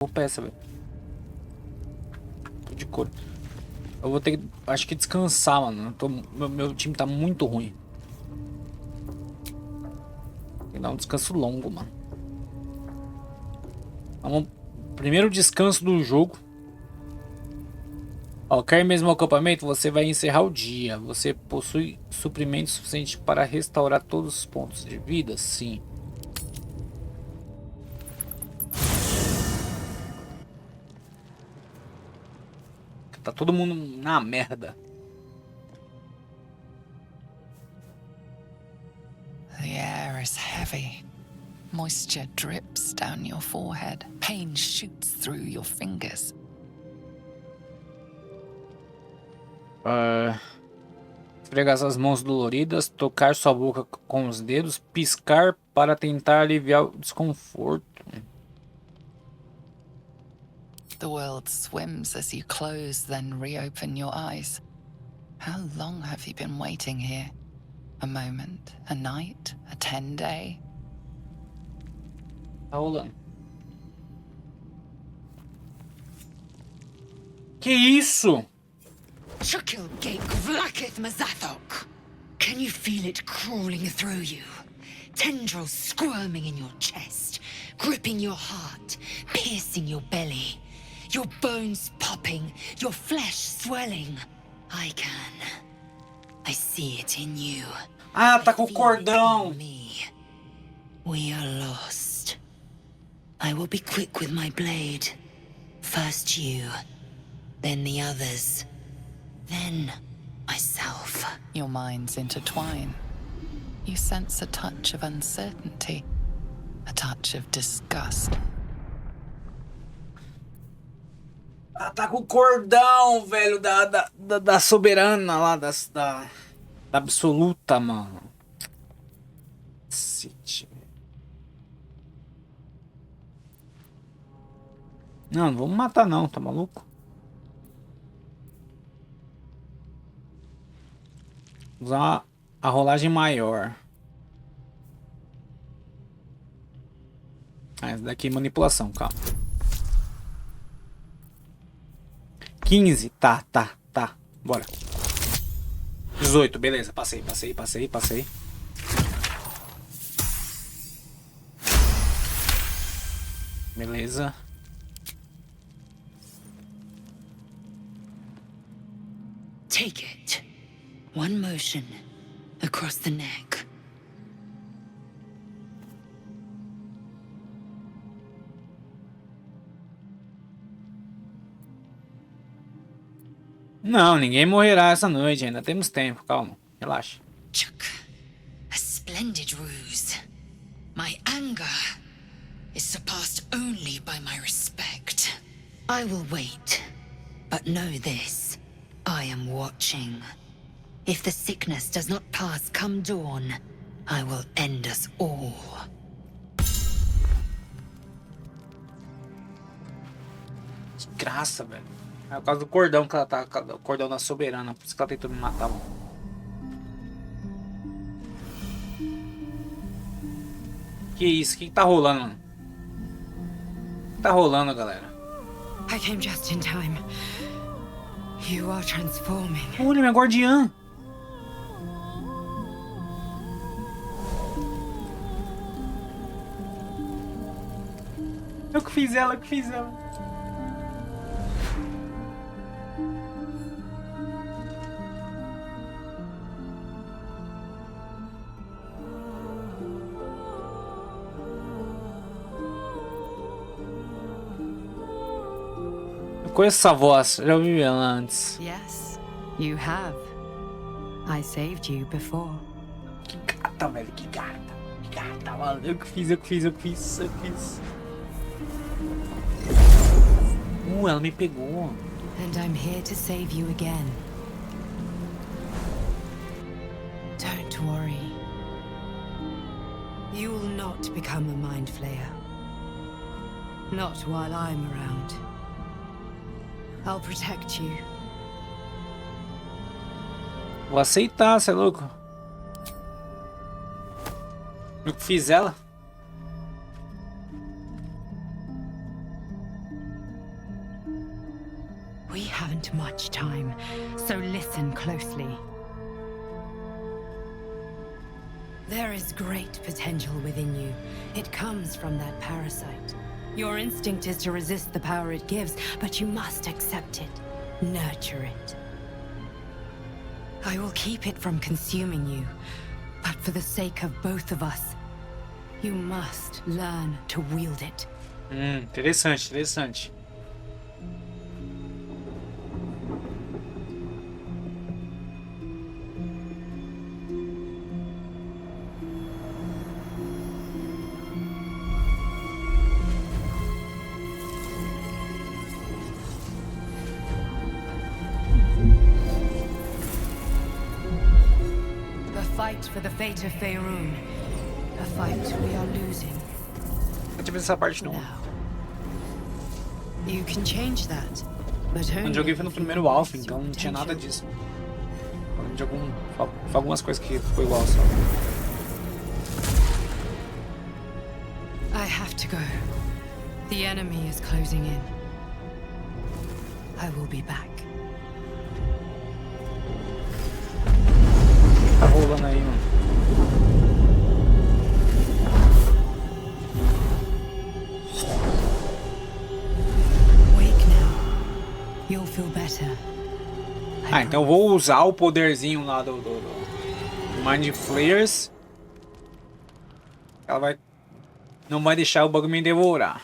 Vou peça, velho. Tô de couro. Eu vou ter que, acho que descansar, mano. Meu time tá muito ruim. Tem que dar um descanso longo, mano. Vamos. Primeiro descanso do jogo. Ó, quer mesmo o acampamento? Você vai encerrar o dia. Você possui suprimento suficiente para restaurar todos os pontos de vida? Sim. Tá todo mundo na merda. The air is heavy. Moisture drips down your forehead. Pain shoots through your fingers. Esfregar suas mãos doloridas, tocar sua boca com os dedos, piscar para tentar aliviar o desconforto. The world swims as you close, then reopen your eyes. How long have you been waiting here? A moment, a night, a 10-day? Tá rolando. Que isso? Chukil-gate vlakith mazathok. Can you feel it crawling through you? Tendrils squirming in your chest, gripping your heart, piercing your belly. Your bones popping, your flesh swelling. I can. I see it in you. Ah, tá com o cordão. Me. We are lost. I will be quick with my blade. First you, then the others, then myself. Your minds intertwine. You sense a touch of uncertainty, a touch of disgust. Ah, tá com o cordão, velho, da soberana lá, da absoluta, mano. Cacete. Não vamos matar não, tá maluco? Usar a rolagem maior. Ah, essa daqui é manipulação, calma. 15, tá. Bora. 18, beleza, passei. Beleza. Take it. One motion across the neck. Não, ninguém morrerá essa noite, ainda temos tempo, calma, relaxa. Chuck, a splendid ruse. My anger is surpassed only by my respect. I will wait, but know this. I am watching. If the sickness does not pass come dawn, I will end us all. Que graça, velho. É por causa do cordão que ela tá, o cordão da soberana, por isso que ela tentou me matar, mano. Que isso? O que tá rolando, mano? O que tá rolando, galera? I came just in time. You are transforming. Olha, minha guardiã. Eu que fiz ela, Eu conheço essa voz, já ouvi ela antes. Yes, you have. I saved you before. Que gata, velho, que gata, mano. Eu que fiz. Ela me pegou. And I'm here to save you again. Don't worry. You will not become a mind flayer. Not while I'm around. I'll protect you. Vou aceitar, cê é louco. Eu que fiz ela. We haven't much time, so listen closely. There is great potential within you. It comes from that parasite. Your instinct is to resist the power it gives, but you must accept it, nurture it. I will keep it from consuming you, but for the sake of both of us, you must learn to wield it. Interessante, interessante. For the fate of Faerun, a fight we are losing. Não tive essa parte não. Now, you can change that, but Quando joguei foi no primeiro alpha, então não tinha nada disso. De algumas coisas que ficou igual só. I have to go. The enemy is closing in. I will be back. Tá rolando aí, mano. Wake now. You'll feel better. Ah, então eu vou usar o poderzinho lá do Mind Flayers. Ela não vai deixar o bagulho me devorar.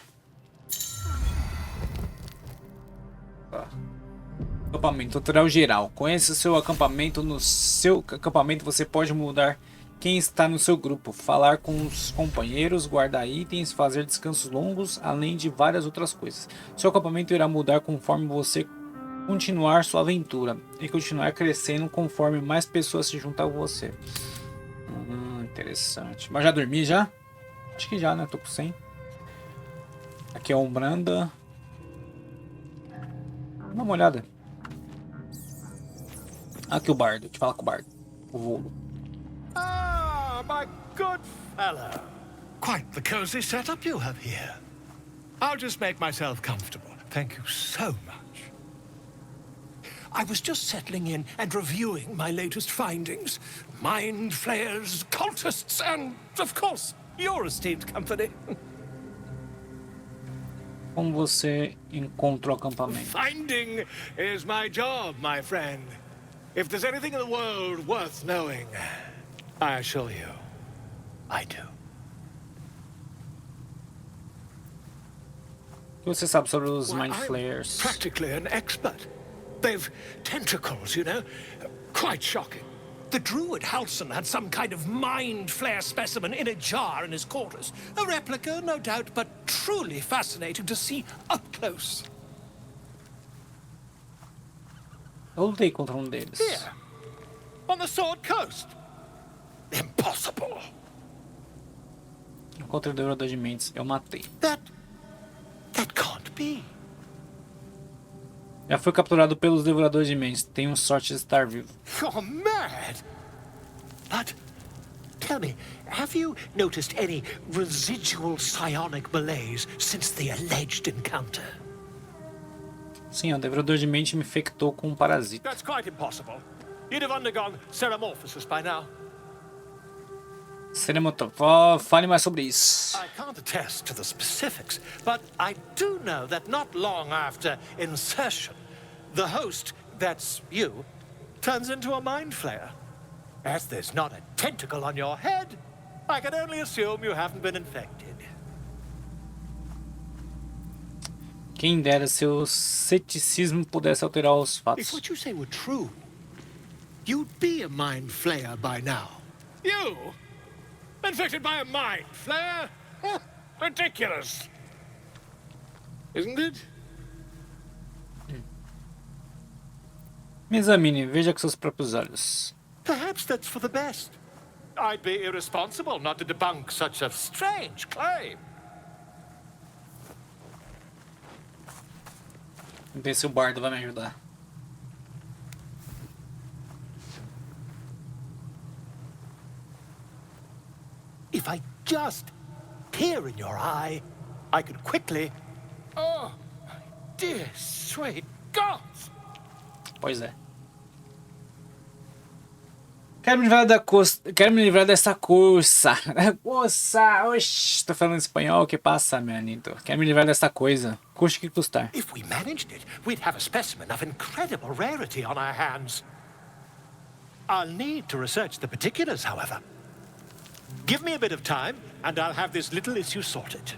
Acampamento, tutorial geral. Conheça o seu acampamento. No seu acampamento você pode mudar quem está no seu grupo, falar com os companheiros, guardar itens, fazer descansos longos, além de várias outras coisas. Seu acampamento irá mudar conforme você continuar sua aventura e continuar crescendo conforme mais pessoas se juntam a você. Interessante. Mas já dormi já? Acho que já, né? Tô com 100. Aqui é o Umbranda. Dá uma olhada. Aqui o bardo, que fala com o bardo. O volo. Ah, my good fellow. Quite the cozy setup you have here. I'll just make myself comfortable. Thank you so much. I was just settling in and reviewing my latest findings. Mind flayers, cultists, and, of course, your esteemed company. Como você encontra o acampamento? Finding is my job, my friend. If there's anything in the world worth knowing, I assure you, I do. O que você sabe sobre os Mind I'm Flayers? practically an expert. They've tentacles, you know? Quite shocking. The druid Halson had some kind of mind flare specimen in a jar in his quarters. A replica, no doubt, but truly fascinating to see up close. Eu lutei contra um deles. Here, on the Sword Coast. Impossible. Contra o Devorador de Mentes, eu matei. That can't be. Já foi capturado pelos Devoradores de Mentes. Tenho sorte de estar vivo. You're mad. But tell me, have you noticed any residual psionic malaise since the alleged encounter? Sim, o Devorador de Mente me infectou com um parasita. That's quite impossible. You'd have undergone ceramorphosis by now. Fale mais sobre isso. I can't attest to the specifics, but I do know that not long after insertion, the host, that's you, turns into a mind flayer. As there's not a tentacle on your head, I can only assume you haven't been infected. Quem dera se o ceticismo pudesse alterar os If fatos. what you say were true, you'd be a mind flayer by now. You? Infected by a mind flayer? Huh, ridiculous. Isn't it? Me examine, veja com seus próprios olhos. Perhaps that's for the best. I'd be irresponsible not to debunk such a strange claim. Vamos ver se o bardo vai me ajudar. If I just peer in your eye, I could quickly... Oh, my dear, sweet gods! Pois é. Quero me livrar da costa. Quero me livrar dessa coisa. Oxi, tô falando espanhol, que passa, meu anito? Quero me livrar dessa coisa. Custe que custar. If we managed it, we'd have a specimen of incredible rarity on our hands. I'll need to research the particulars, however. Give me a bit of time, and I'll have this little issue sorted.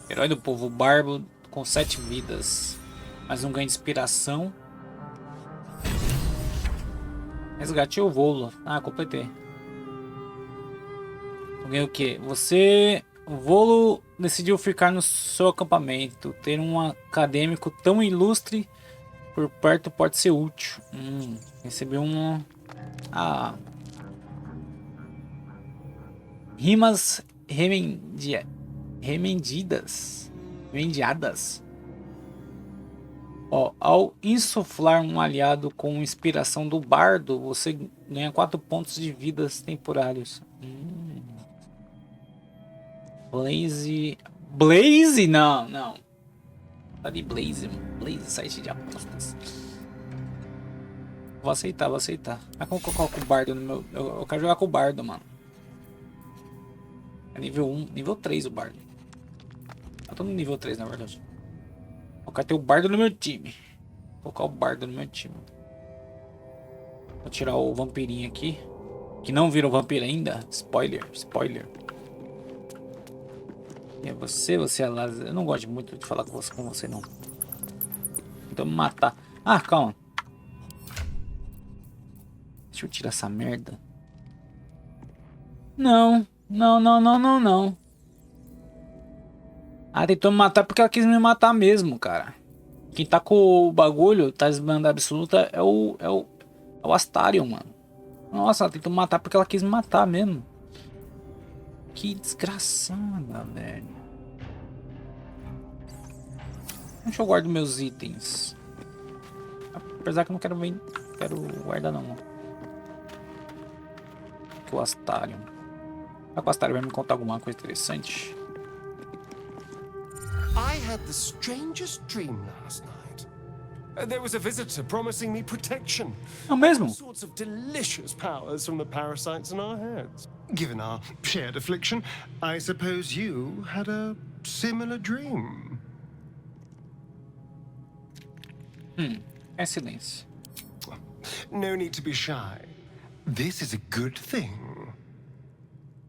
Herói do povo barbo com 7 vidas. Mais um ganho de inspiração. Resgatei o voo. Ah, completei. Eu ganhei o que? Você... O voo decidiu ficar no seu acampamento. Ter um acadêmico tão ilustre por perto pode ser útil. Recebeu um... Ah... Rimas remendeadas. Ó, ao insuflar um aliado com inspiração do bardo, você ganha 4 pontos de vidas temporários. Blaze? Não. Tá de Blaze, site de apostas. Vou aceitar. Mas como colocar com o bardo no meu... Eu quero jogar com o bardo, mano. É nível 1, nível 3 o bardo. Eu tô no nível 3, na verdade. Eu quero ter o bardo no meu time. Vou colocar o bardo no meu time. Vou tirar o vampirinho aqui. Que não virou vampiro ainda. Spoiler. E é você é Lázaro. Eu não gosto muito de falar com você não. Então me matar. Ah, calma. Deixa eu tirar essa merda. Não. Ah, tentou me matar porque ela quis me matar mesmo, cara. Quem tá com o bagulho, talismã absoluta, é o Astarion, mano. Nossa, ela tentou me matar porque ela quis me matar mesmo. Que desgraçada, velho. Deixa eu guardar meus itens. Apesar que eu não quero guardar não. Que o Astarion. A Astarion vai me contar alguma coisa interessante. I had the strangest dream last night. There was a visitor promising me protection. É mesmo? All sorts of delicious powers from the parasites in our heads. Given our shared affliction, I suppose you had a similar dream. É silêncio. No need to be shy. This is a good thing.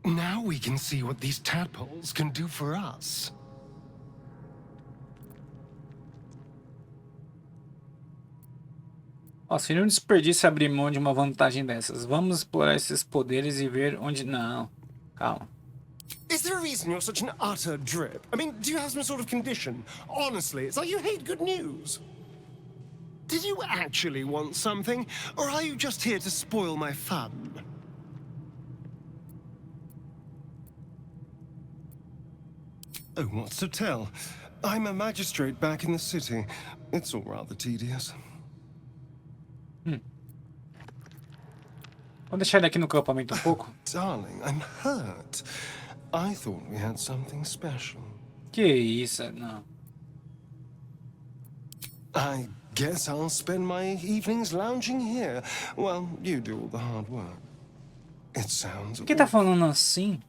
Now we can see what these tadpoles can do for us. Ó, seria um desperdício abrir mão de uma vantagem dessas. Vamos explorar esses poderes e ver onde... Não, calma. Is there a reason you're such an utter drip? I mean, do you have some sort of condition? Honestly, it's like you hate good news. Did you actually want something, or are you just here to spoil my fun? Oh, what's to tell? I'm a magistrate back in the city. It's all rather tedious. Vou deixar ele aqui no acampamento um pouco. Darling, I'm hurt. I thought we had something special. Que isso, não. I guess I'll spend my evenings lounging here while you do all the hard work. It sounds... Por que tá falando assim?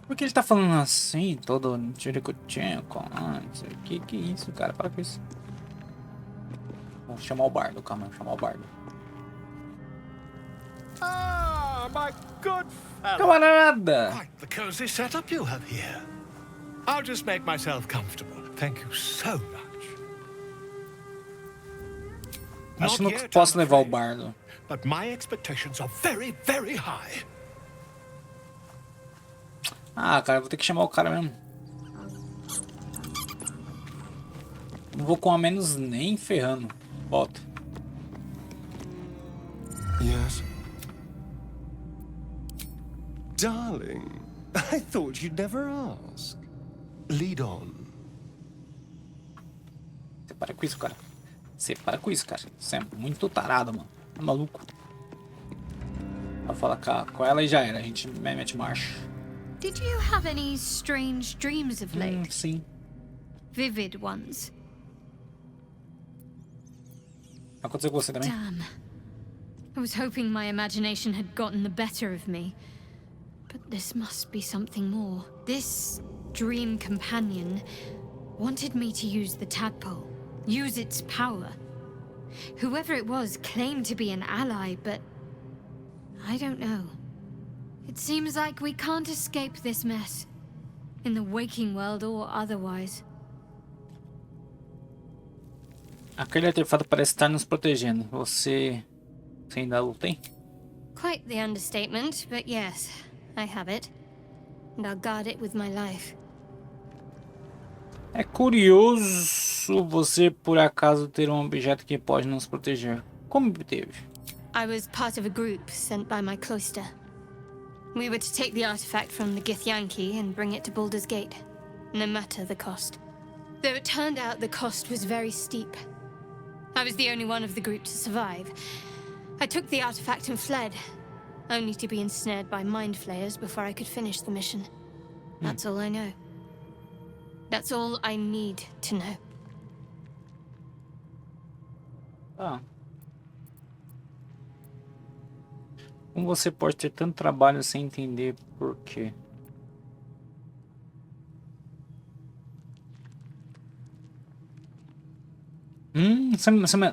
Por que ele tá falando assim? Todo tiricutinho, não sei o que é isso, cara? Para com isso. Vou chamar o bardo, calma, vou chamar o bardo. Ah, my good fellow. Camarada! Quite the cozy setup you have here. I'll just make myself comfortable. Thank you so much. Acho que Not não yet, posso I'm levar o afraid, bardo. But my expectations are very, very high. Ah, cara, vou ter que chamar o cara mesmo. Não vou com a menos nem ferrando. Volta. Yes. Darling, I thought you'd never ask. Lead on. Você para com isso, cara. Você para com isso, cara. Você é muito tarado, mano. Tá maluco. Vou falar com ela e já era. A gente mete marcha. Did you have any strange dreams of late? Sim. vivid ones. Aconteceu com você também? Damn. I was hoping my imagination had gotten the better of me. But this must be something more. This dream companion wanted me to use the tadpole, use its power. Whoever it was claimed to be an ally, but I don't know. It seems like we can't escape this mess, in the waking world or otherwise. Aquele artefato parece estar nos protegendo. Você ainda o tem? Quite the understatement, but yes, I have it. And I'll guard it with my life. É curioso você, por acaso, ter um objeto que pode nos proteger. Como obteve? I was part of a group sent by my cloister. We were to take the artifact from the Githyanki and bring it to Baldur's Gate, no matter the cost. Though it turned out the cost was very steep. I was the only one of the group to survive. I took the artifact and fled, only to be ensnared by mind flayers before I could finish the mission. That's all I know. That's all I need to know. Ah. Como você pode ter tanto trabalho sem entender por quê?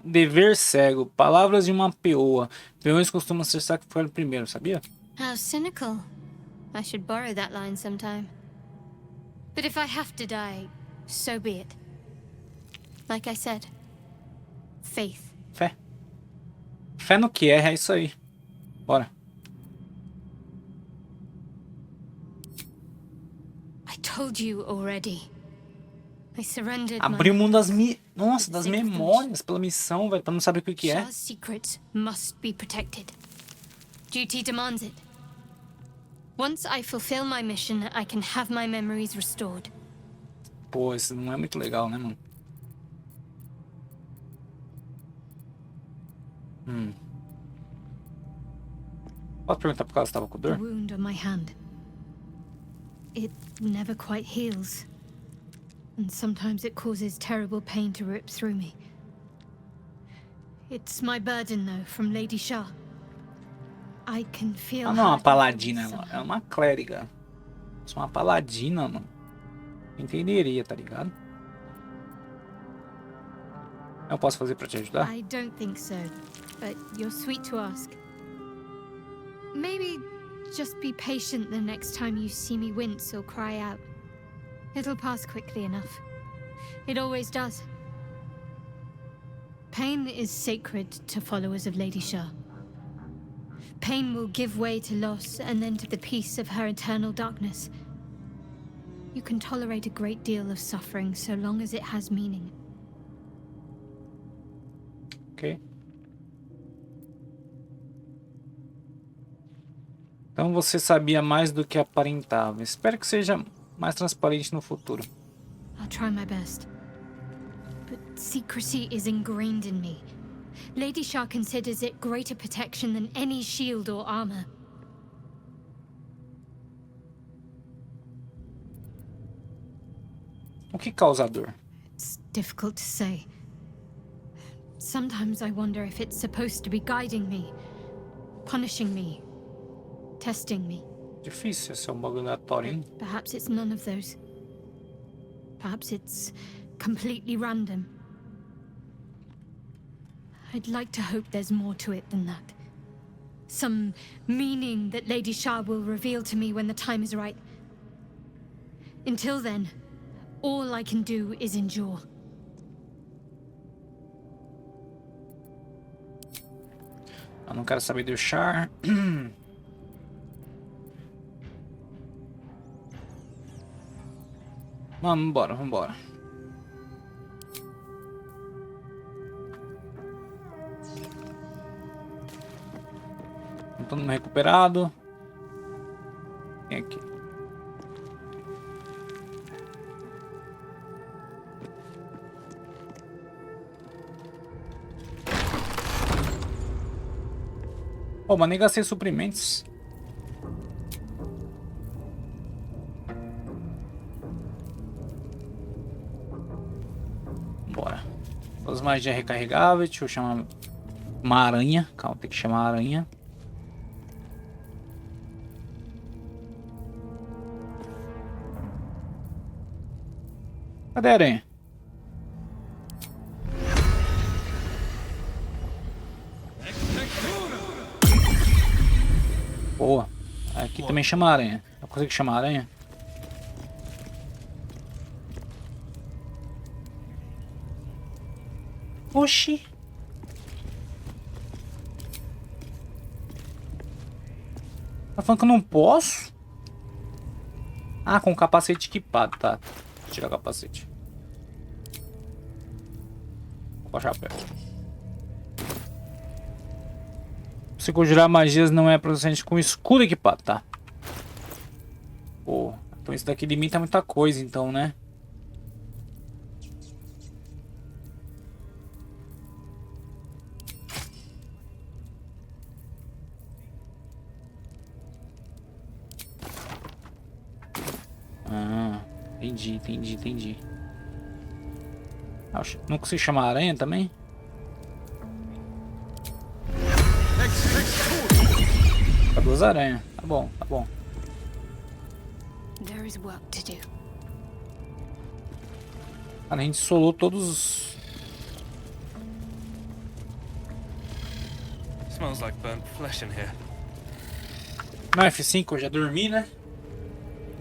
Dever cego. Palavras de uma peoa. Peões costumam ser sacrificados primeiro, sabia? How cynical. I should borrow that line sometime. But if I have to die, so be it. Like I said, faith. Fé. Fé no que é isso aí. Bora. I told you already. I surrendered Abriu my... mão das Nossa, das memórias pela missão, velho, pra não saber o que é. Shah's secrets must be protected. Duty demands it. Once I fulfill my mission, I can have my memories restored. Pô, isso não é muito legal, né, mano? Posso perguntar por que ela estava com The dor? wound on my hand. It never quite heals. And sometimes it causes terrible pain to rip through me. It's my burden, though, from Lady Shah. I can feel. Ela não é uma her paladina, influence ela é uma clériga. Se uma paladina, mano, entenderia, tá ligado? Eu posso fazer pra te ajudar? I don't think so, but you're sweet to ask. Maybe just be patient the next time you see me wince or cry out. It'll pass quickly enough. It always does. Pain is sacred to followers of Lady Shah. Pain will give way to loss and then to the peace of her eternal darkness. You can tolerate a great deal of suffering so long as it has meaning. Ok. Então você sabia mais do que aparentava. Espero que seja mais transparente no futuro. I'll try my best. But secrecy is ingrained in me. Lady Shah considers it greater protection than any shield or armor. O que causa a dor? It's difficult to say. Sometimes I wonder if it's supposed to be guiding me, punishing me, testing me. Difícil esse é um bagulho aleatório, hein? Perhaps it's none of those. Perhaps it's completely random. I'd like to hope there's more to it than that. Some meaning that Lady Shah will reveal to me when the time is right. Until then, all I can do is endure. Eu não quero saber do char. Vambora, vambora. Todo mundo recuperado. Vem aqui. Pô, mas nem gastei suprimentos. Vambora. As magias recarregáveis. Deixa eu chamar uma aranha. Calma, tem que chamar a aranha. Cadê a aranha? Boa. Aqui também chama a aranha. Eu consigo chamar a aranha? Oxi. Tá falando que eu não posso? Ah, com o capacete equipado, tá. Vou tirar o capacete. Vou baixar a chapéu. Se conjurar magias não é procedente com escudo equipado, tá? Pô, então isso daqui limita muita coisa, então, né? Ah, entendi. Não consigo chamar a aranha também? Tá duas aranhas. Tá bom. There is work to do. Cara, a gente solou todos os... Smells like burnt flesh in here. No F5 eu já dormi, né?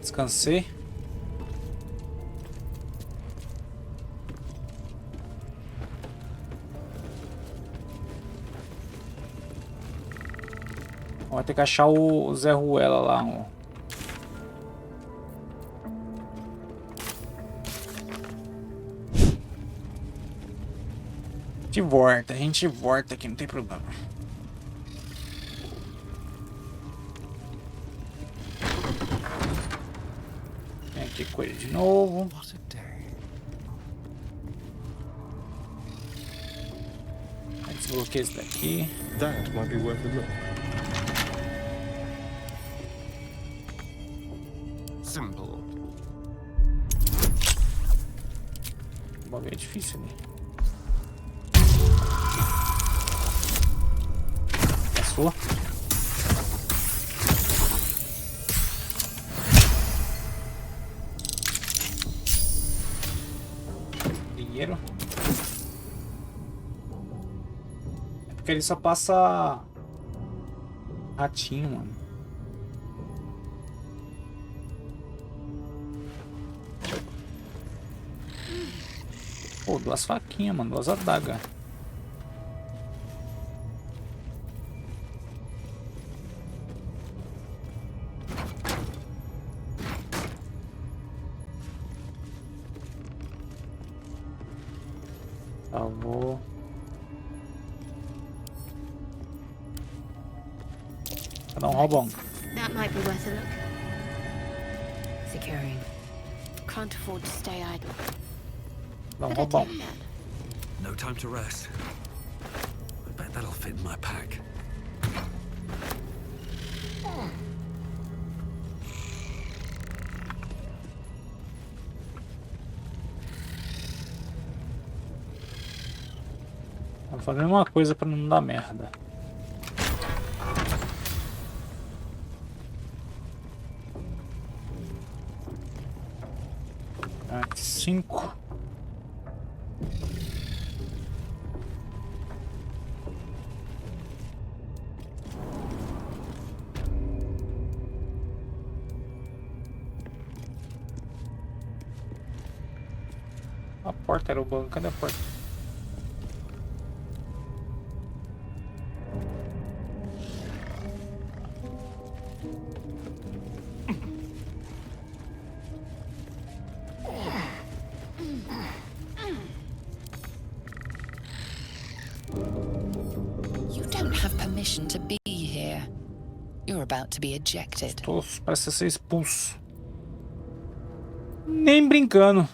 Descansei. Vai ter que achar o Zé Ruela lá. A gente volta aqui, não tem problema. Vem aqui com ele de novo. Desbloqueia esse daqui. That might be worth a look. Simple. O bagulho é difícil ali. Passou. Dinheiro. É porque ele só passa ratinho, mano. Pô, duas faquinhas, mano, duas adagas. Salvou. Cada roubão. That might be worth a look. Securing. Can't afford to stay idle. Dá Better roubão. take that. No time to rest. I bet that'll fit in my pack. Vou fazer uma coisa pra não dar merda. Aqui 5. A porta era o banco, cadê a porta? You don't have permission to be here. You're about to be ejected. Tô parece ser expulso. Nem brincando.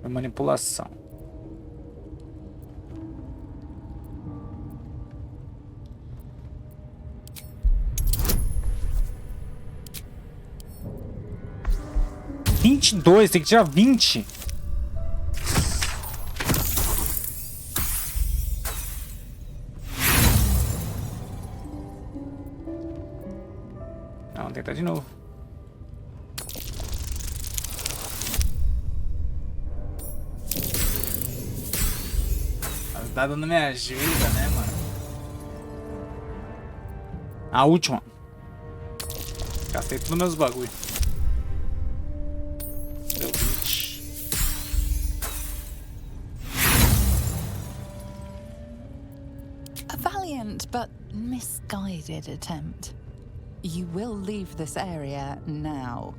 É manipulação. 22, tem que tirar 20. Vamos tentar de novo. Os dados não me ajudam, né, mano? A última. Gastei todos meus bagulho. Deu 20. A valiant but misguided attempt. You will leave this area now.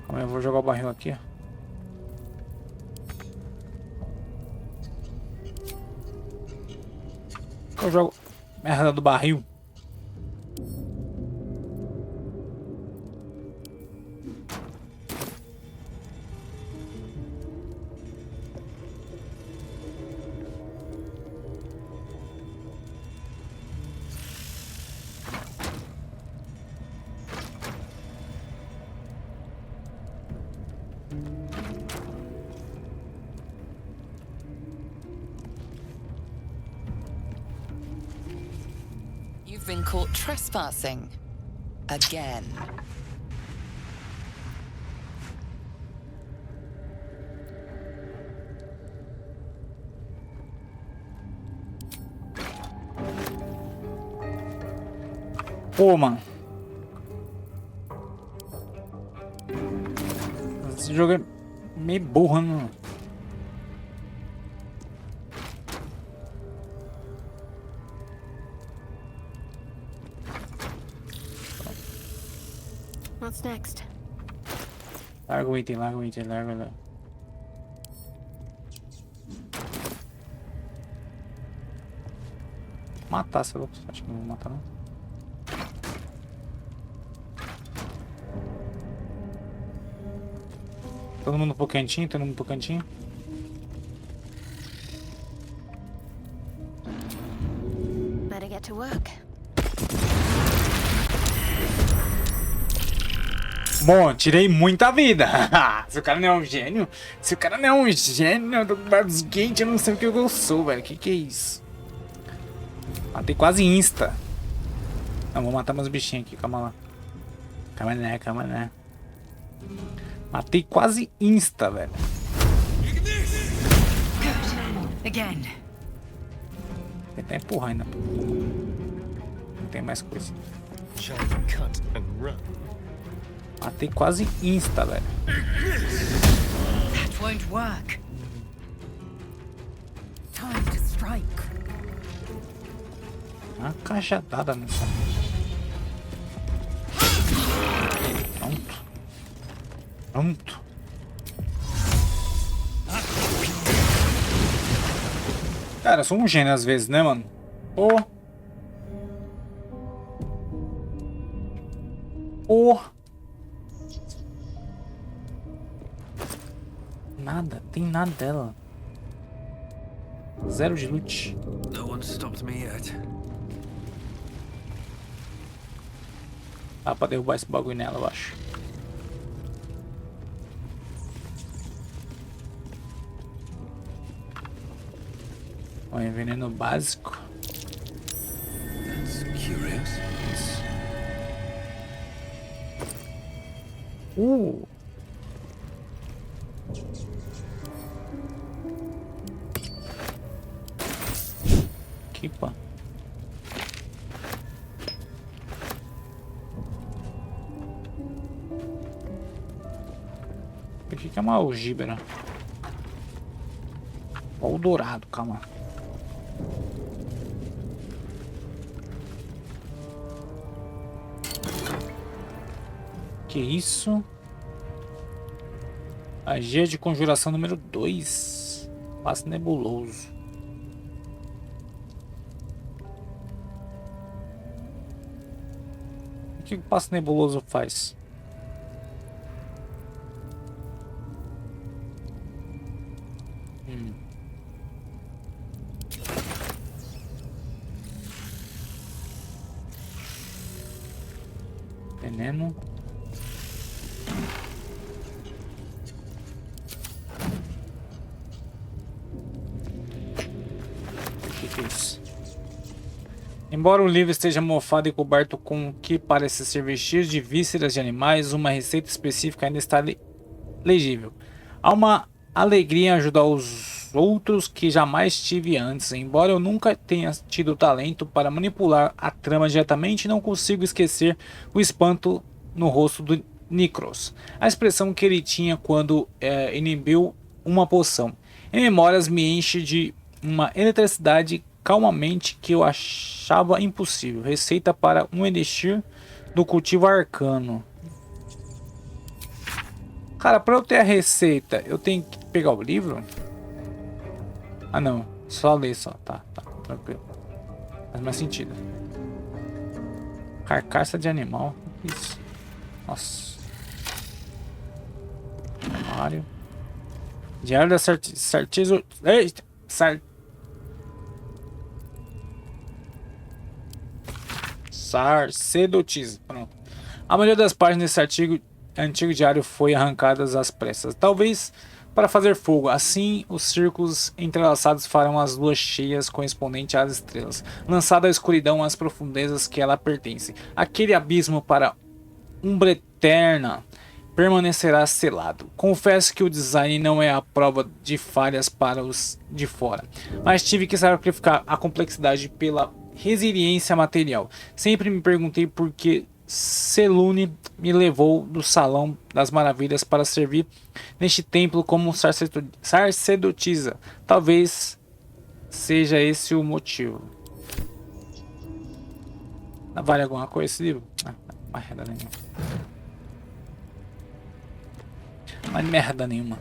Calma aí, eu vou jogar o barril aqui, ó. Eu jogo merda do barril. You've been caught trespassing. Again. Pô, mano. Esse jogo é meio burro, né? What's next? Larga o item, larga o item, larga. Matar, sei lá. Acho que não vou matar, não. Todo mundo pro cantinho, todo mundo pro cantinho. Better get to work. Bom, tirei muita vida. Se o cara não é um gênio, do Baldur's Gate, eu não sei o que eu sou, velho. Que é isso? Matei quase insta. Não, vou matar meus bichinhos aqui, calma lá. Calma, né. Matei quase insta, velho. Again. Vou tentar empurrar ainda. Não tem mais coisa. Giant cut and run. Matei quase insta, velho. That won't work. Time to strike. Uma cajadada nessa. Pronto. Cara, eu sou um gênio às vezes, né, mano? Pô. Nada, tem nada dela. Zero de loot. No one stopped me yet. Dá pra derrubar esse bagulho nela, eu acho. Olha, veneno básico. That's curious. Que pá. O que é uma algíbera? Ó o dourado, calma. Que isso? Magia de conjuração número 2. Passe nebuloso. O que o passe nebuloso faz? Veneno. O que é isso? Embora o livro esteja mofado e coberto com o que parece ser vestígios de vísceras de animais, uma receita específica ainda está legível. Há uma alegria em ajudar os outros que jamais tive antes. Embora eu nunca tenha tido talento para manipular a trama diretamente, não consigo esquecer o espanto no rosto do Nikros. A expressão que ele tinha quando inibiu uma poção. Em memórias me enche de uma eletricidade calmamente que eu achava impossível. Receita para um elixir do cultivo arcano. Cara, para eu ter a receita, eu tenho que pegar o livro? Ah, não. Só ler, só. Tá, tranquilo. Faz mais sentido. Carcaça de animal. Isso. Nossa. Armário. Diário da Sartizo... Eita! Sacerdotisa. Pronto. A maioria das páginas desse antigo diário foi arrancadas às pressas. Talvez para fazer fogo. Assim, os círculos entrelaçados farão as luas cheias correspondentes às estrelas. Lançada à escuridão às profundezas que ela pertence. Aquele abismo para umbra eterna permanecerá selado. Confesso que o design não é a prova de falhas para os de fora, mas tive que sacrificar a complexidade pela resiliência material. Sempre me perguntei por que Selune me levou do Salão das Maravilhas para servir neste templo como sacerdotisa. Talvez seja esse o motivo. Vale alguma coisa esse livro? Merda nenhuma. Mas merda nenhuma.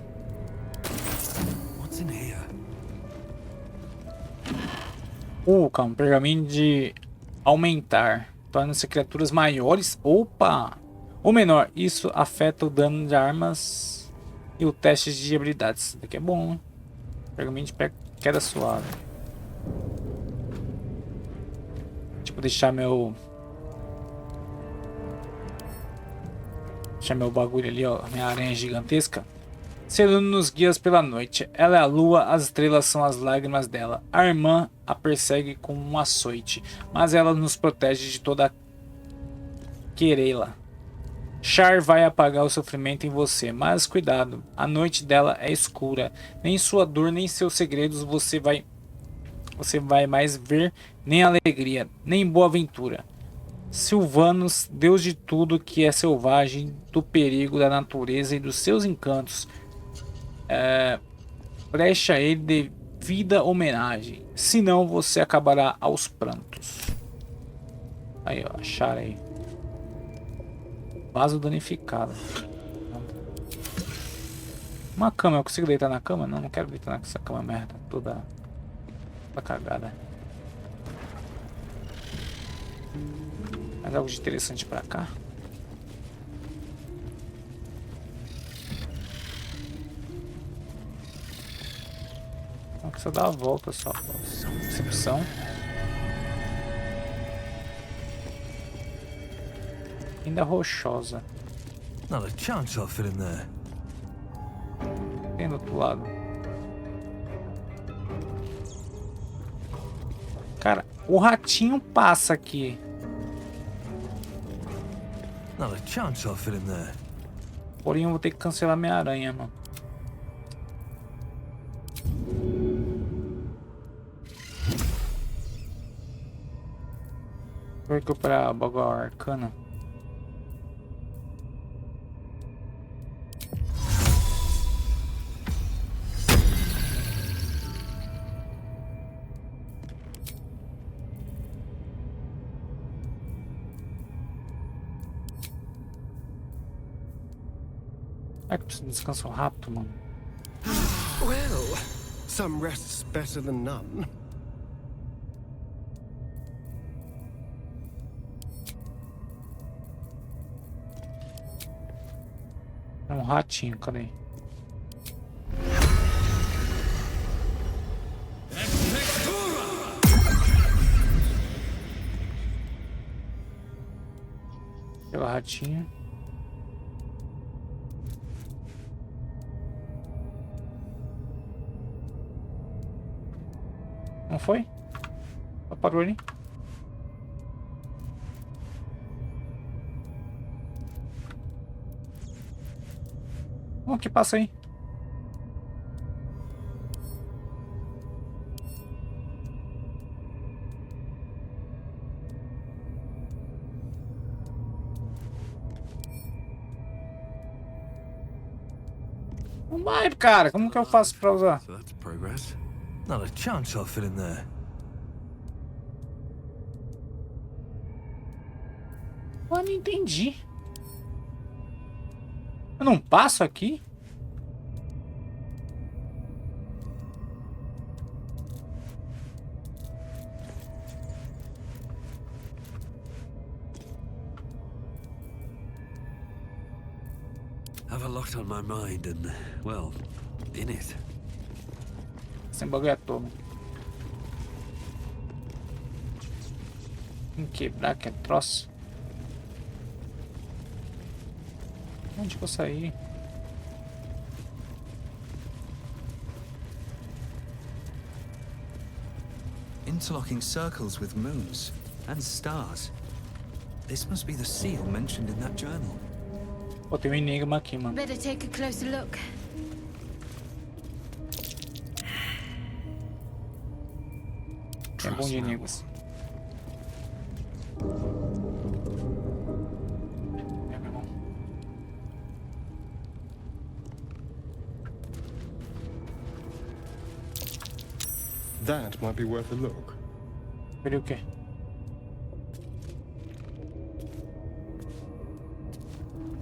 What's in here? Calma, pergaminho de aumentar. Torna-se criaturas maiores. Opa! Ou menor. Isso afeta o dano de armas e o teste de habilidades. Isso daqui é bom, hein? Pergaminho de queda suave. Tipo, deixar meu bagulho ali, ó. Minha aranha gigantesca. Selune nos guia pela noite. Ela é a lua, as estrelas são as lágrimas dela. A irmã a persegue com um açoite, mas ela nos protege de toda querela. Char vai apagar o sofrimento em você, mas cuidado, a noite dela é escura. Nem sua dor, nem seus segredos você vai mais ver, nem alegria, nem boa aventura. Silvanus, Deus de tudo que é selvagem, do perigo da natureza e dos seus encantos, preste a ele devida homenagem, senão você acabará aos prantos. Aí, ó, acharam aí. Vaso danificado. Uma cama, eu consigo deitar na cama? Não, não quero deitar nessa cama merda, toda cagada. Mais algo de interessante pra cá? Não precisa dar a volta só. Recepção. Ainda rochosa. Not a chance I'll fit in there. Tem do outro lado. Cara, o ratinho passa aqui. Not a chance I'll fit in there. Porém, eu vou ter que cancelar minha aranha, mano. Vou recuperar a bagulho arcana. É que preciso de descanso rápido, mano. Well, some rest's better than none. É um ratinho, cadê? Pelo ratinho. Não foi? Só parou ali. O que passa aí? Não vai, cara. Como que eu faço pra usar? So that's progress. Not a chance I'll fit in there. Eu não entendi. Eu não passo aqui? Have a lot on my mind and, well, in it. Sem bagulho à toa. Tem que quebrar que é troço. Onde que eu saí? Interlocking circles with moons and stars. This must be the seal mentioned in that journal. Pô, tem um enigma aqui, mano. Better take a closer look. É bom de enigmas. É, meu irmão. That might be worth a look. Peraí, o quê?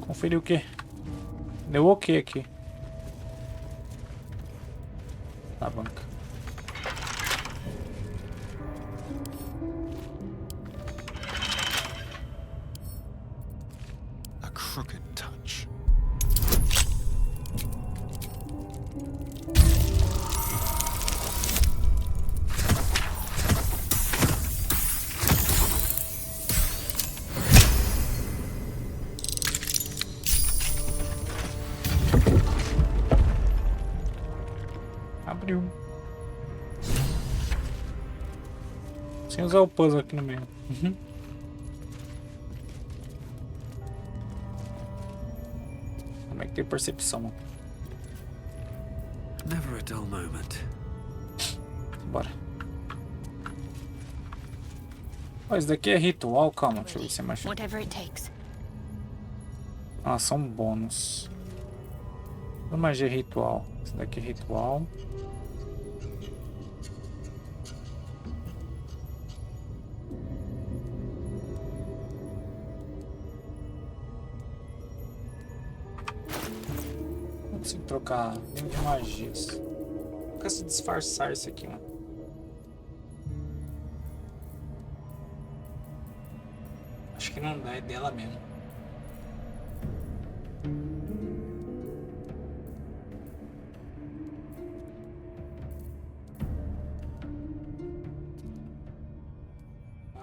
Conferir o quê? Deu ok aqui. Na banca. A crooked touch. Abriu. Sem usar o puzzle aqui no meio. Como é que tem percepção, mano? Never a dull moment. Bora. Ó, esse daqui é ritual, calma, deixa eu ver se é mais. Whatever it takes. Ah, são bônus. Magia ritual. Esse daqui é ritual. Não consigo trocar nenhum de magias. Nunca se disfarçar isso aqui, mano. Acho que não dá, é dela mesmo.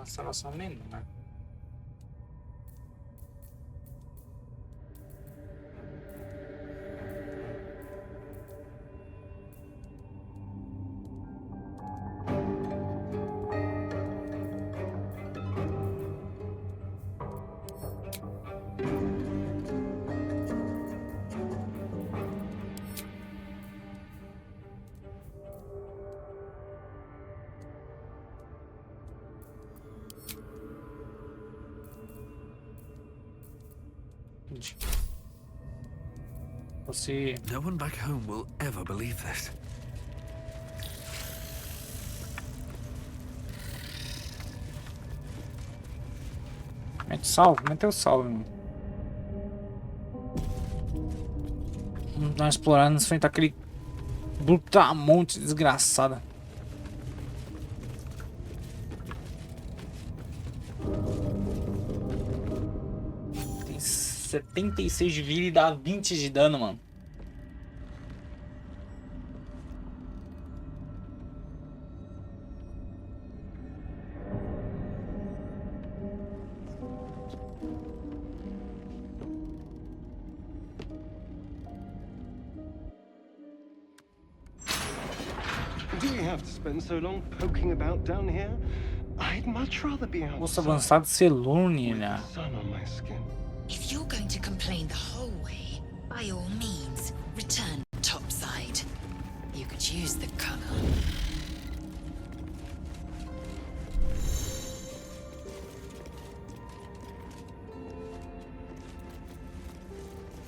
Salvação menor. Você... No one back home will ever believe this. Mete salve, meteu salve, mano. Vamos dar uma explorada, enfrentar aquele brutamonte desgraçada. Tem 76 de vida e dá 20 de dano, mano. have to spend so long poking about down here. I'd much rather be Poço outside avançado with Selûnia. the sun on my skin. If you're going to complain the whole way, by all means, return topside. You could use the color.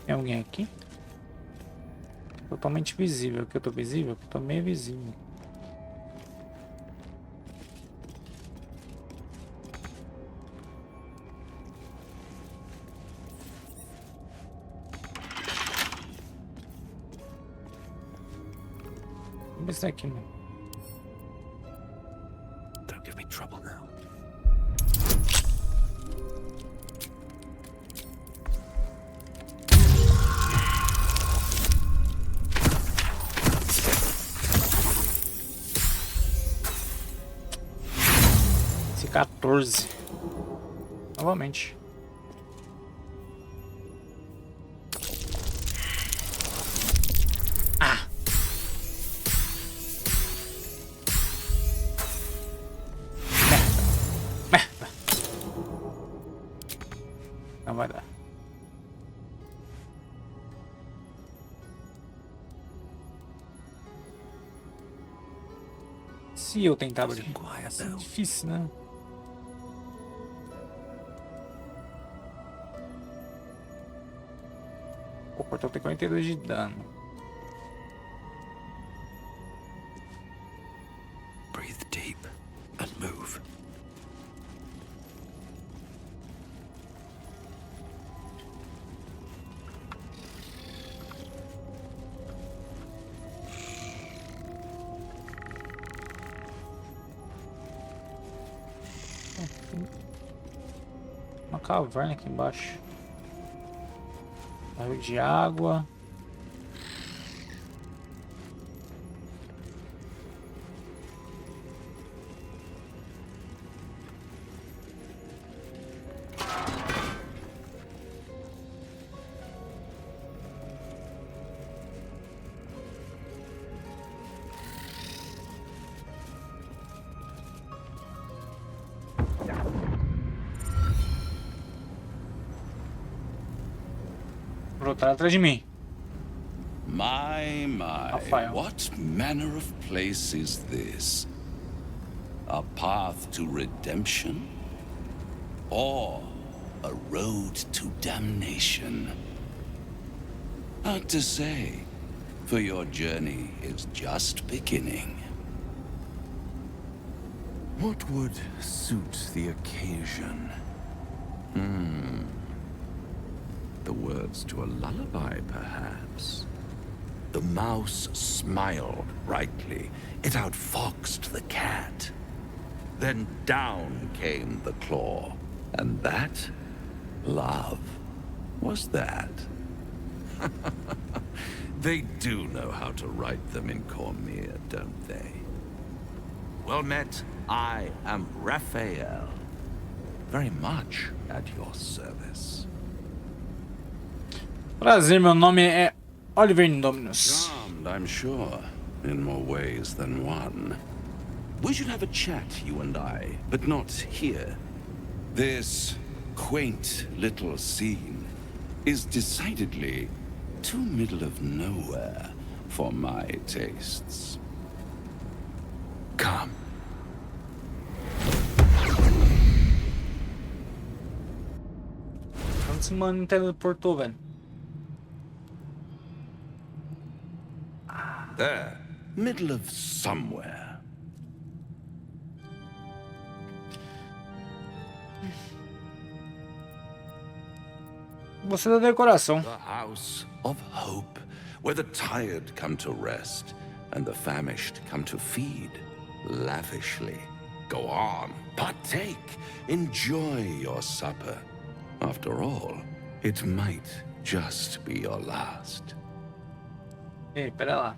Tem alguém aqui? Totalmente visível. Aqui eu tô visível? Aqui eu tô meio visível. Vamos ver se é aqui, mano. Don't give me trouble now. Esse 14. Novamente. Ah! Merda. Não vai dar. Se eu tentar abrir. É difícil, né? O portal tem 42 de dano. Breathe deep and move. Uma caverna aqui embaixo. Barril de água. Brotar atrás de mim. My, Rafael. what manner of place is this? A path to redemption? Or a road to damnation? Hard to say, for your journey is just beginning. What would suit the occasion? The words to a lullaby, perhaps. The mouse smiled brightly. It outfoxed the cat. Then down came the claw. And that, love, was that. They do know how to write them in Cormier, don't they? Well met, I am Raphael. Very much at your service. Prazer, meu nome é Oliver Indominus. Charmed, I'm sure, in more ways than one. We should have a chat, you and I, but not here. This quaint little scene is decidedly too middle of nowhere for my tastes. Come. Onde esse mano teleportou, velho? There, middle of somewhere. Você da decoração. The house of hope, where the tired come to rest and the famished come to feed lavishly. Go on, partake, enjoy your supper. After all, it might just be your last. Ei, pera lá.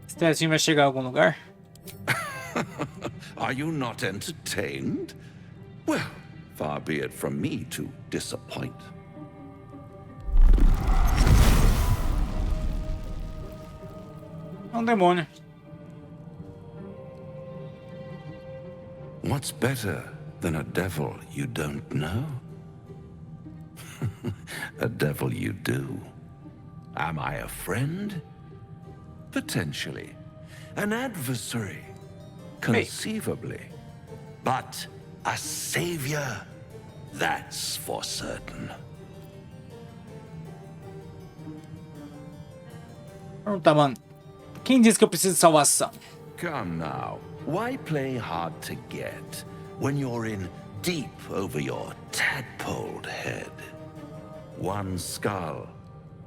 Esse testinho vai chegar a algum lugar? Are you not entertained? Well, far be it from me to disappoint. É um demônio. What's better than a devil you don't know? A devil you do. Am I a friend? Potentially. An adversary? Conceivably. But a savior? That's for certain. Pergunta, mano. Quem disse que eu preciso de salvação? Come now. Why play hard to get when you're in deep over your tadpoled head? One skull,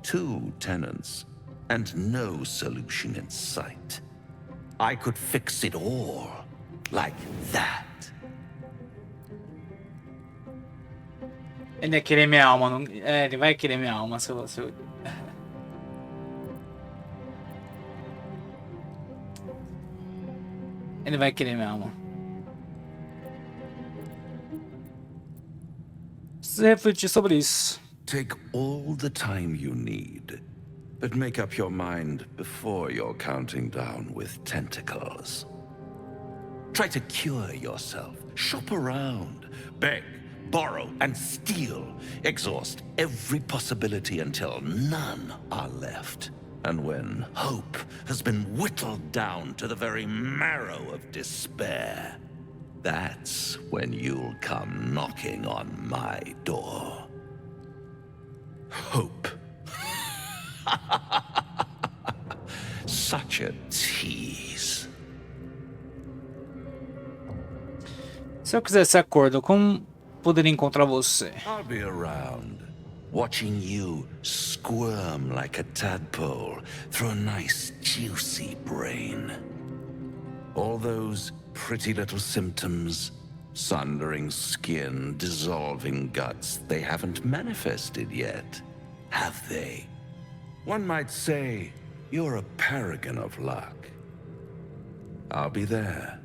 two tenants, and no solution in sight. I could fix it all like that. Ele ia querer minha alma. Não... É, ele vai querer minha alma se eu... Ele vai querer minha alma. Preciso refletir sobre isso. Take all the time you need, but make up your mind before you're counting down with tentacles. Try to cure yourself. Shop around. Beg, borrow, and steal. Exhaust every possibility until none are left. And when hope has been whittled down to the very marrow of despair, that's when you'll come knocking on my door. Hope. Such a tease. Se eu quisesse acordo, como poderia encontrar você? I'll be around, watching you squirm like a tadpole through a nice juicy brain. All those pretty little symptoms, sundering skin, dissolving guts, they haven't manifested yet, have they? One might say you're a paragon of luck. I'll be there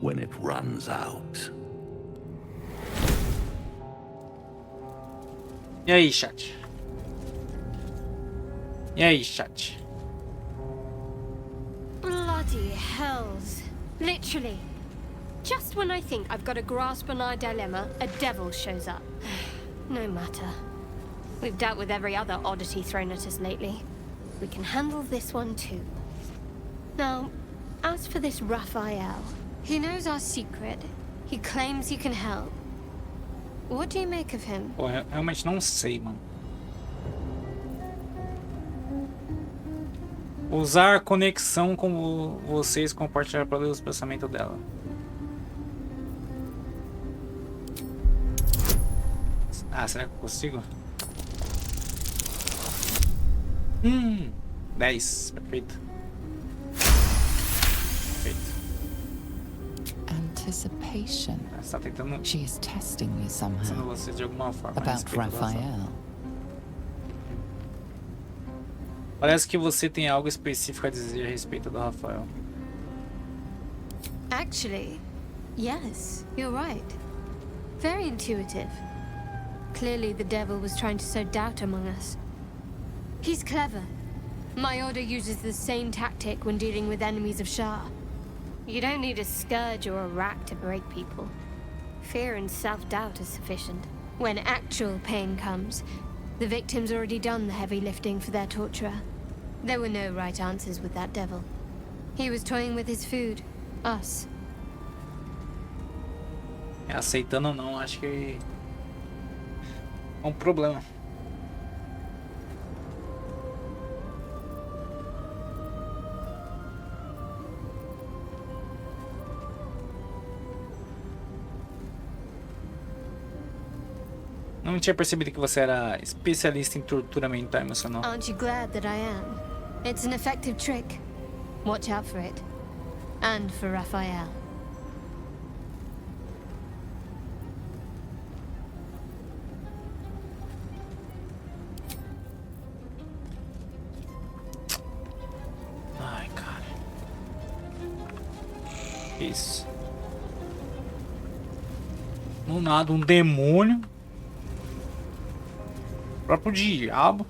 when it runs out. E aí, chat? E aí, chat? Bloody hells. Literally. Just when I think I've got a grasp on our dilemma, a devil shows up. No matter. We've dealt with every other oddity thrown at us lately. We can handle this one too. Now, as for this Raphael, he knows our secret. He claims he can help. What do you make of him? Pô, eu realmente não sei, mano. Usar conexão com vocês, compartilhar para ler os pensamentos dela. Ah, será que eu consigo? 10. Perfeito. Perfeito. Anticipation. Você tá tentando... She is testing me somehow. Você de alguma forma. About Raphael. Parece que você tem algo específico a dizer a respeito do Rafael. Actually, yes, you're right. Very intuitive. Clearly the devil was trying to sow doubt among us. He's clever. My order uses the same tactic when dealing with enemies of Shah. You don't need a scourge or a rack to break people. Fear and self-doubt is sufficient. When actual pain comes, the victim's already done the heavy lifting for their torturer. There were no right answers with that devil. He was toying with his food. Us. Aceitando ou não, acho que é um problema. Não tinha percebido que você era especialista em tortura mental e emocional. Aren't you glad that I am? It's an effective trick. Watch out for it. And for Raphael. Ai, cara. Isso. Não nada, um demônio. O próprio diabo.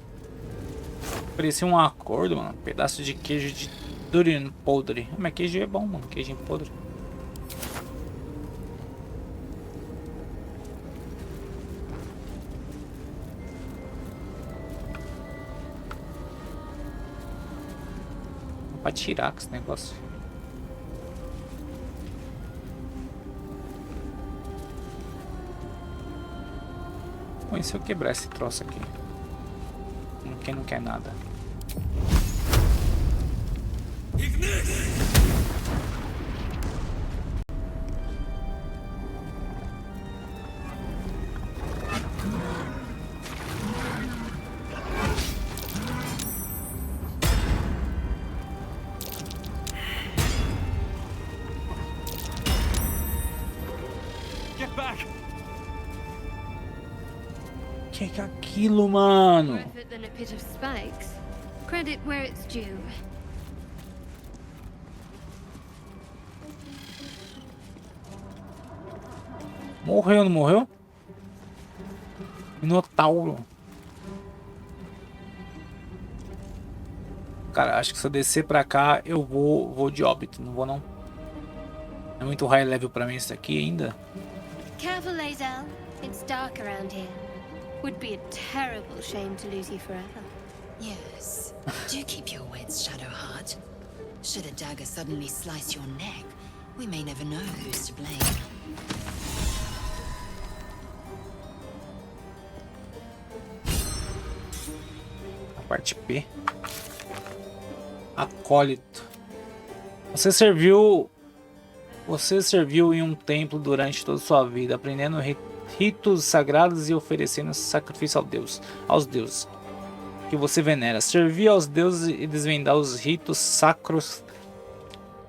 Parecia um acordo, mano. Um pedaço de queijo de Durian podre. Mas queijo é bom, mano. Queijinho podre. Pra tirar com esse negócio. Bom, e se eu quebrar esse troço aqui? Quem não quer nada? Que é aquilo, mano? More effort than a pit of spikes. Credit where it's due. Morreu, não morreu? Minotauro. Cara, acho que se eu descer pra cá, eu vou de óbito. Não vou, não. É muito high level pra mim isso aqui ainda. Careful, Lae'zel. It's dark around here. Would be a terrible shame to lose you forever. Yes. Do keep your wits, Shadowheart. Should a dagger suddenly slice your neck, we may never know who's to blame. A parte P. Acólito. Você serviu em um templo durante toda a sua vida, aprendendo ritos sagrados e oferecendo sacrifício aos deuses que você venera. Servir aos deuses e desvendar os ritos sacros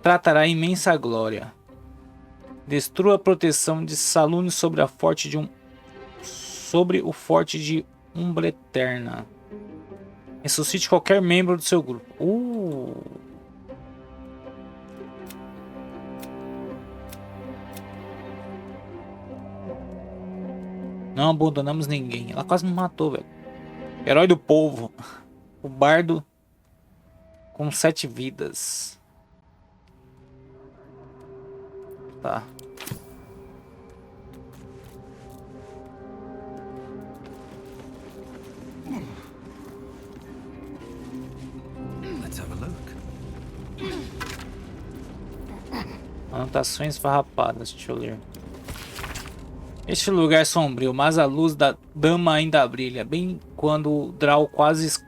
tratará imensa glória. Destrua a proteção de Salune sobre o forte de Umbra Eterna. Ressuscite qualquer membro do seu grupo. Não abandonamos ninguém. Ela quase me matou, velho. Herói do povo. O bardo com 7 vidas. Tá. Let's have a look. Anotações farrapadas. Deixa eu ler. Este lugar é sombrio, mas a luz da dama ainda brilha, bem quando o Draw quase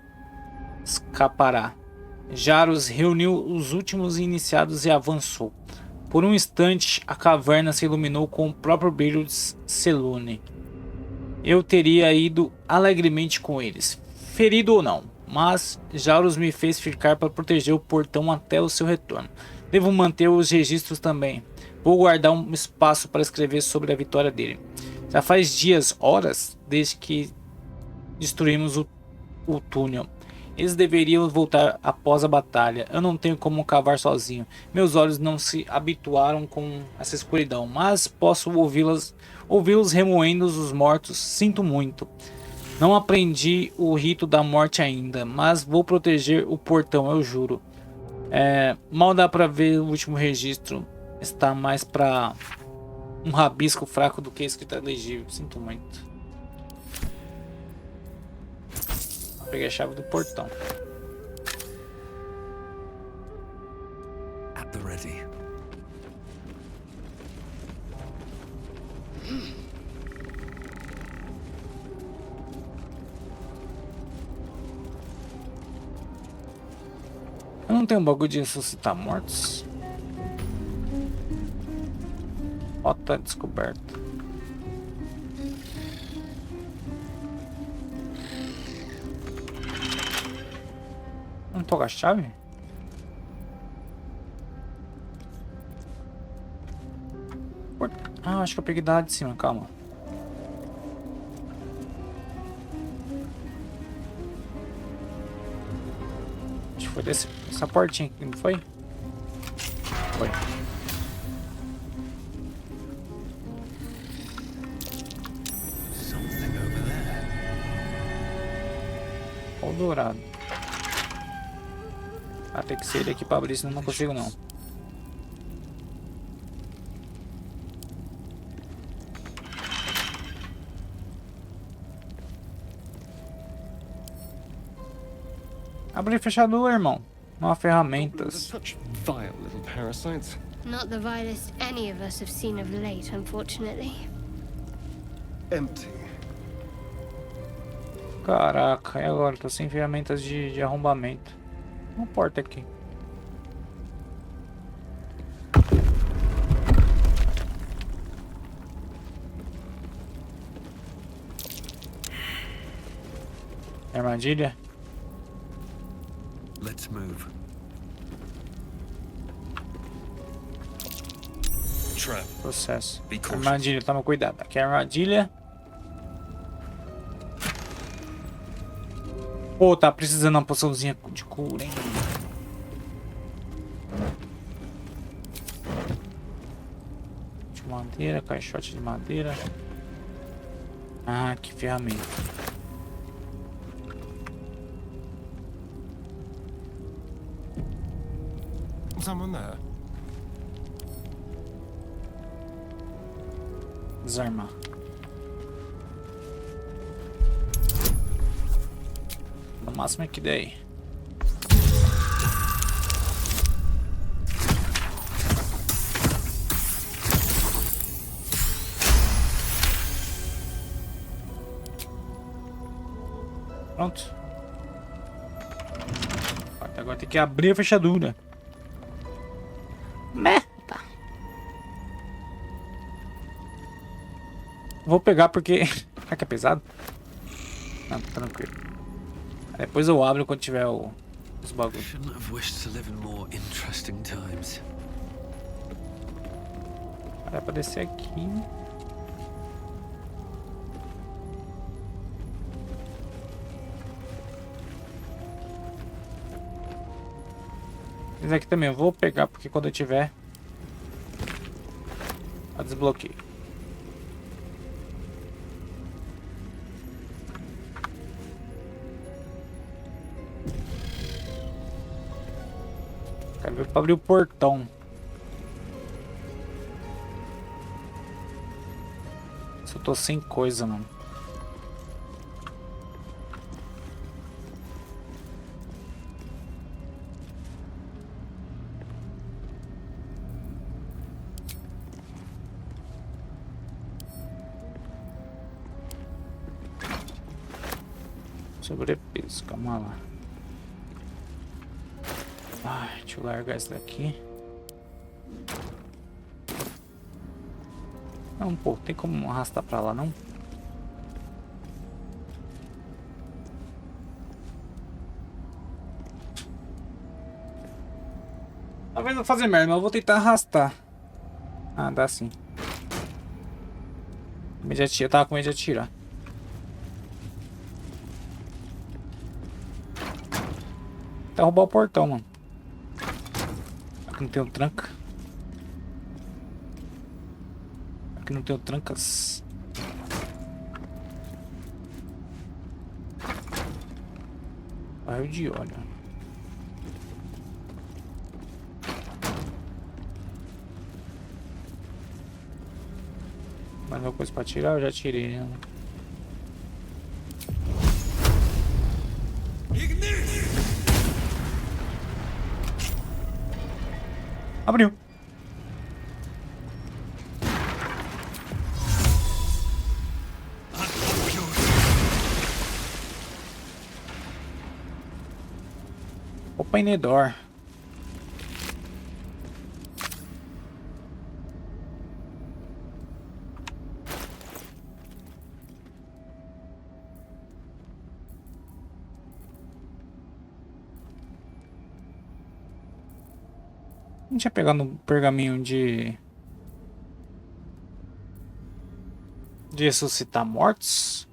escapará. Jaros reuniu os últimos iniciados e avançou. Por um instante, a caverna se iluminou com o próprio brilho de Selune. Eu teria ido alegremente com eles, ferido ou não, mas Jaros me fez ficar para proteger o portão até o seu retorno. Devo manter os registros também. Vou guardar um espaço para escrever sobre a vitória dele. Já faz dias, horas, desde que destruímos o túnel. Eles deveriam voltar após a batalha. Eu não tenho como cavar sozinho. Meus olhos não se habituaram com essa escuridão, mas posso ouvi-los remoendo os mortos. Sinto muito. Não aprendi o rito da morte ainda, mas vou proteger o portão, eu juro. Mal dá para ver o último registro. Está mais para um rabisco fraco do que escrita legível. Sinto muito. Peguei a chave do portão. At the ready. Eu não tenho um bagulho de ressuscitar mortos. Rota descoberta. Não toca a chave? Ah, acho que eu peguei da lá de cima, calma. Acho que foi essa portinha aqui, não foi? Foi. Olha o dourado. Vai ter que ser ele aqui pra abrir, senão não consigo não. Abrir fechadura, irmão. Não há ferramentas. Such vile little parasites. Not the vilest any of us have seen of late, unfortunately. Empty. Caraca, e agora? Tô sem ferramentas de arrombamento. Uma porta aqui. Armadilha? Let's move. Trap. Processo. Be cautious. Armadilha, toma cuidado. Aqui é a armadilha. Pô, tá precisando uma poçãozinha de cura, hein? De madeira, caixote de madeira. Ah, que ferramenta. Someone there? Desarmar. No máximo é que daí. Pronto. Agora tem que abrir a fechadura. Merda. Vou pegar porque... Será que é pesado? Não, tá tranquilo. Depois eu abro quando tiver os bagulhos. Shouldn't have wished to live in more interesting times. Dá pra descer aqui. Esse aqui também eu vou pegar porque quando eu tiver eu desbloqueio. Quero ver pra abrir o portão. Só tô sem coisa, mano. Sobrepeso, calma lá. Ai, deixa eu largar isso daqui. Não, pô, tem como arrastar pra lá, não? Talvez eu vou fazer merda, mas eu vou tentar arrastar. Ah, dá sim. Eu tava com medo de atirar. Até roubar o portão, mano. Aqui não tem um tranca. Aqui não tem um trancas. Barril de óleo. Mais uma coisa pra tirar? Eu já tirei, né? Abriu. O painedor. A gente ia pegar no pergaminho de ressuscitar mortos.